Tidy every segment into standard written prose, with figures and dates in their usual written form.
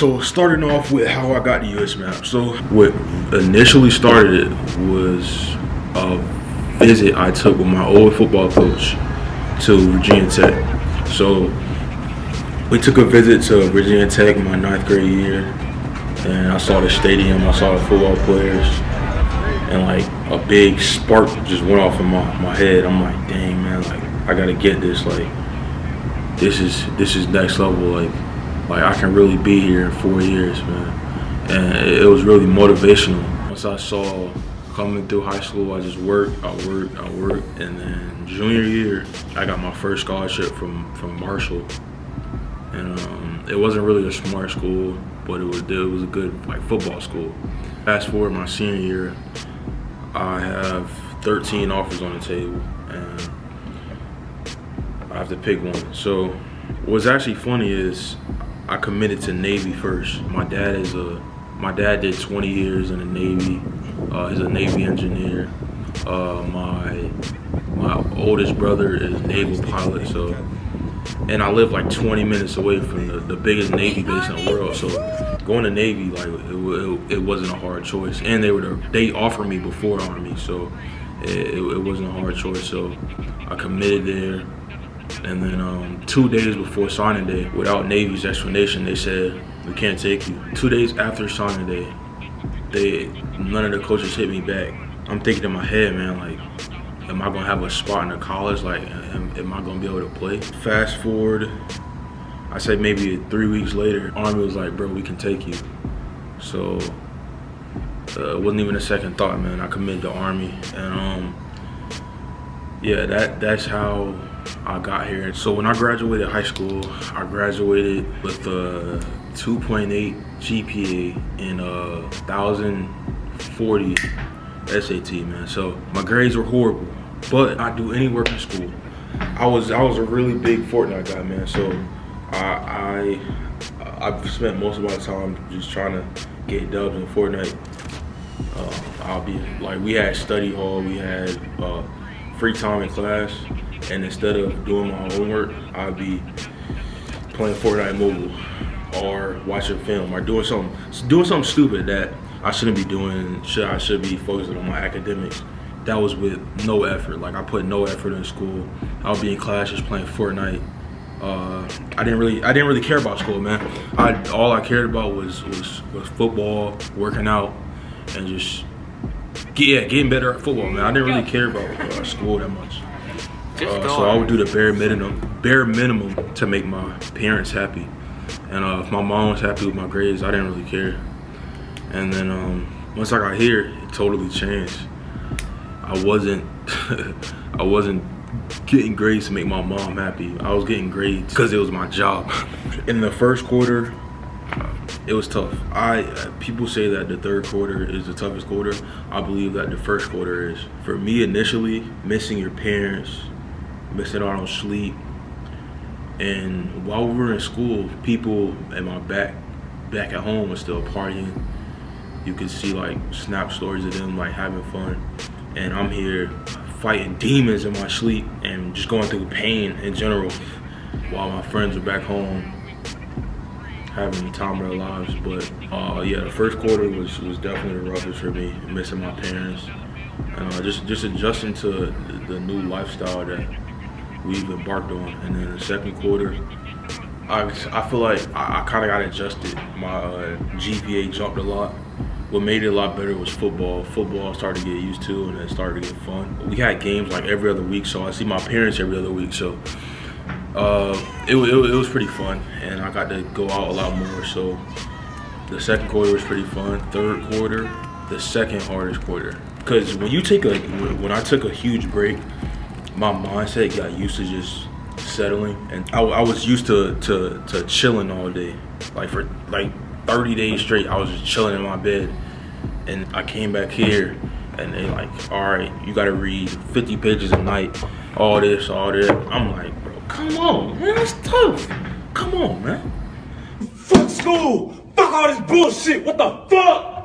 So starting off with how I got the Usmaps. So what initially started it was a visit I took with my old football coach to Virginia Tech. So we took a visit to Virginia Tech in my 9th grade year, and I saw the stadium, I saw the football players, and like a big spark just went off in my head. I'm like, dang man, like I gotta get this. Like this is next level. Like I can really be here in 4 years, man. And it was really motivational. Once I saw coming through high school, I just worked, and then junior year, I got my first scholarship from Marshall. And it wasn't really a smart school, but it was a good like football school. Fast forward my senior year, I have 13 offers on the table, and I have to pick one. So what's actually funny is I committed to Navy first. My dad did 20 years in the Navy. He's a Navy engineer. My oldest brother is naval pilot. So, and I live like 20 minutes away from the biggest Navy base in the world. So going to Navy, like it wasn't a hard choice. And they offered me before Army, so it wasn't a hard choice. So I committed there. And then 2 days before signing day, without Navy's explanation, they said, we can't take you. 2 days after signing day, none of the coaches hit me back. I'm thinking in my head, man, like, am I gonna have a spot in the college? Like, am I gonna be able to play? Fast forward, I say maybe 3 weeks later, Army was like, bro, we can take you. So it wasn't even a second thought, man. I committed to Army, and yeah, that's how I got here. So when I graduated high school, I graduated with a 2.8 GPA and 1,040 SAT, man. So my grades were horrible, but I'd do any work in school. I was a really big Fortnite guy, man. So I've spent most of my time just trying to get dubs in Fortnite. I'll be like, we had study hall, we had free time in class, and instead of doing my homework, I'd be playing Fortnite mobile or watching film or doing something stupid that I shouldn't be doing. I should be focusing on my academics. That was with no effort. Like I put no effort in school. I would be in class just playing Fortnite. I didn't really care about school, man. All I cared about was football, working out, and just getting better at football, man. I didn't really care about school that much. So I would do the bare minimum to make my parents happy. And if my mom was happy with my grades, I didn't really care. And then once I got here, it totally changed. I wasn't getting grades to make my mom happy. I was getting grades because it was my job. In the first quarter, it was tough. People say that the third quarter is the toughest quarter. I believe that the first quarter is. For me, initially, missing your parents, missing out on sleep, and while we were in school, people in my back at home were still partying. You could see like snap stories of them like having fun, and I'm here fighting demons in my sleep and just going through pain in general, while my friends are back home having the time of their lives. But yeah, the first quarter was definitely the roughest for me, missing my parents, and just adjusting to the new lifestyle that we've embarked on. And then the second quarter, I feel like I kind of got adjusted. My GPA jumped a lot. What made it a lot better was football. Football I started to get used to, and it started to get fun. We had games like every other week, so I see my parents every other week. So it was pretty fun, and I got to go out a lot more. So the second quarter was pretty fun. Third quarter, the second hardest quarter. Because when I took a huge break, my mindset got used to just settling, and I was used to chilling all day. Like for like 30 days straight, I was just chilling in my bed, and I came back here, and they like, all right, you gotta read 50 pages a night, all this, all that. I'm like, bro, come on, man, that's tough. Come on, man. Fuck school. Fuck all this bullshit. What the fuck?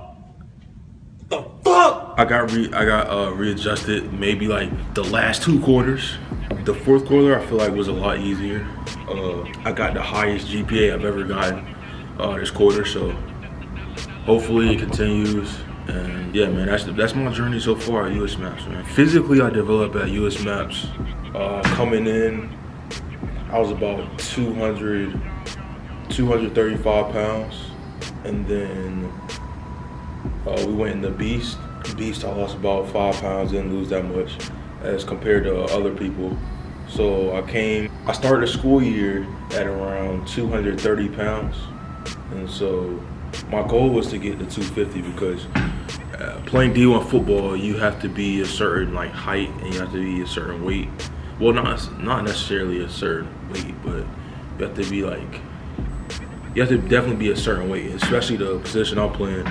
The fuck? I got readjusted maybe like the last 2 quarters. The fourth quarter I feel like was a lot easier. I got the highest GPA I've ever gotten this quarter. So hopefully it continues. And yeah, man, that's my journey so far at Usmaps, man. Physically, I developed at Usmaps. Coming in, I was about 235 pounds, and then we went in the Beast. Beast, I lost about 5 pounds, didn't lose that much as compared to other people. So I started the school year at around 230 pounds, and so my goal was to get to 250 because playing D1 football, you have to be a certain like height and you have to be a certain weight. Well, not necessarily a certain weight, but you have to be like, you have to definitely be a certain weight, especially the position I'm playing.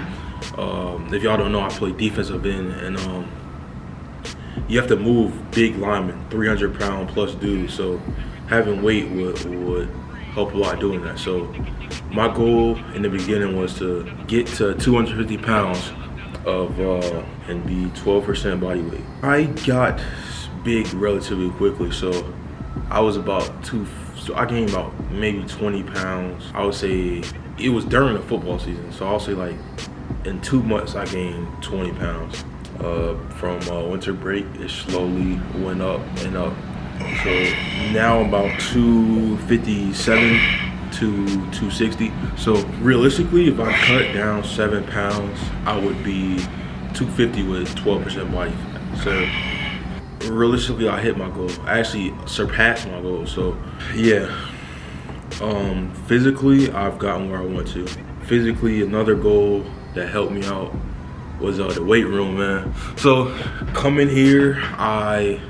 If y'all don't know, I play defensive end, and you have to move big linemen, 300-pound plus dudes. So having weight would help a lot doing that. So my goal in the beginning was to get to 250 pounds and be 12% body weight. I got big relatively quickly, so I was so I gained about maybe 20 pounds. I would say it was during the football season, so I'll say like in 2 months I gained 20 pounds. From winter break, it slowly went up and up. So now I'm about 257 to 260. So realistically, if I cut down 7 pounds, I would be 250 with 12% body fat. So realistically, I hit my goal. I actually surpassed my goal. So yeah, physically, I've gotten where I want to. Physically, another goal that helped me out was the weight room, man. So coming here, I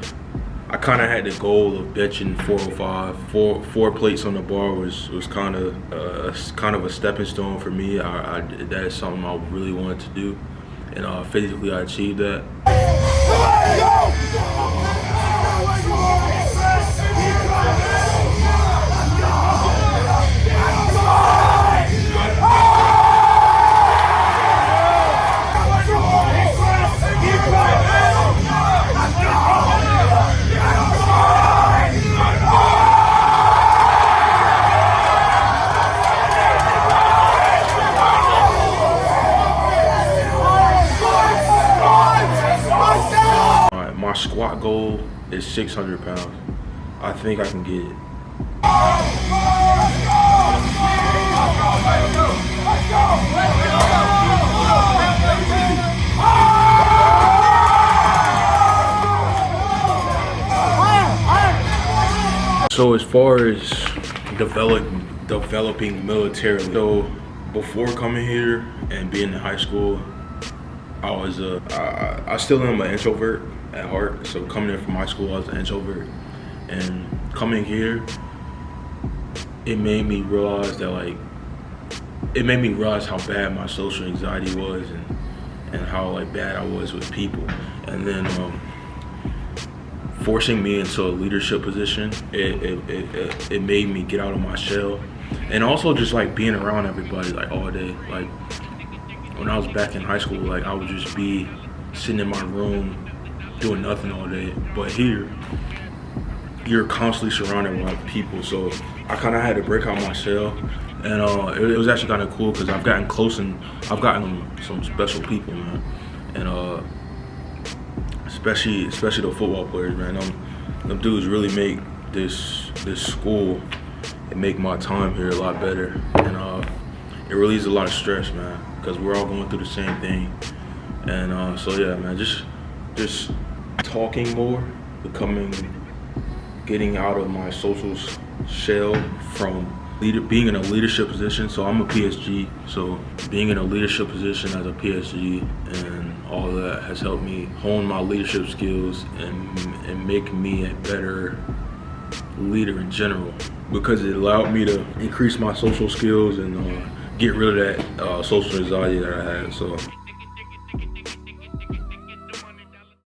kind of had the goal of benching 405. Four plates on the bar was kind of a stepping stone for me. That is something I really wanted to do, and physically I achieved that. My squat goal is 600 pounds. I think I can get it. So as far as developing militarily, so before coming here and being in high school, I still am an introvert at heart. So coming in from high school, I was an introvert, and coming here, it made me realize how bad my social anxiety was, and how like bad I was with people. And then forcing me into a leadership position, it made me get out of my shell, and also just like being around everybody like all day. Like when I was back in high school, like I would just be sitting in my room doing nothing all day. But here, you're constantly surrounded by people, so I kind of had to break out my shell, and it was actually kind of cool because I've gotten close and I've gotten some special people, man, and especially the football players, man. Them dudes really make this school and make my time here a lot better, and it relieves a lot of stress, man, because we're all going through the same thing. And so yeah, man, just talking more, getting out of my social shell from being in a leadership position. So I'm a PSG, so being in a leadership position as a PSG and all that has helped me hone my leadership skills and make me a better leader in general, because it allowed me to increase my social skills and get rid of that social anxiety that I had. So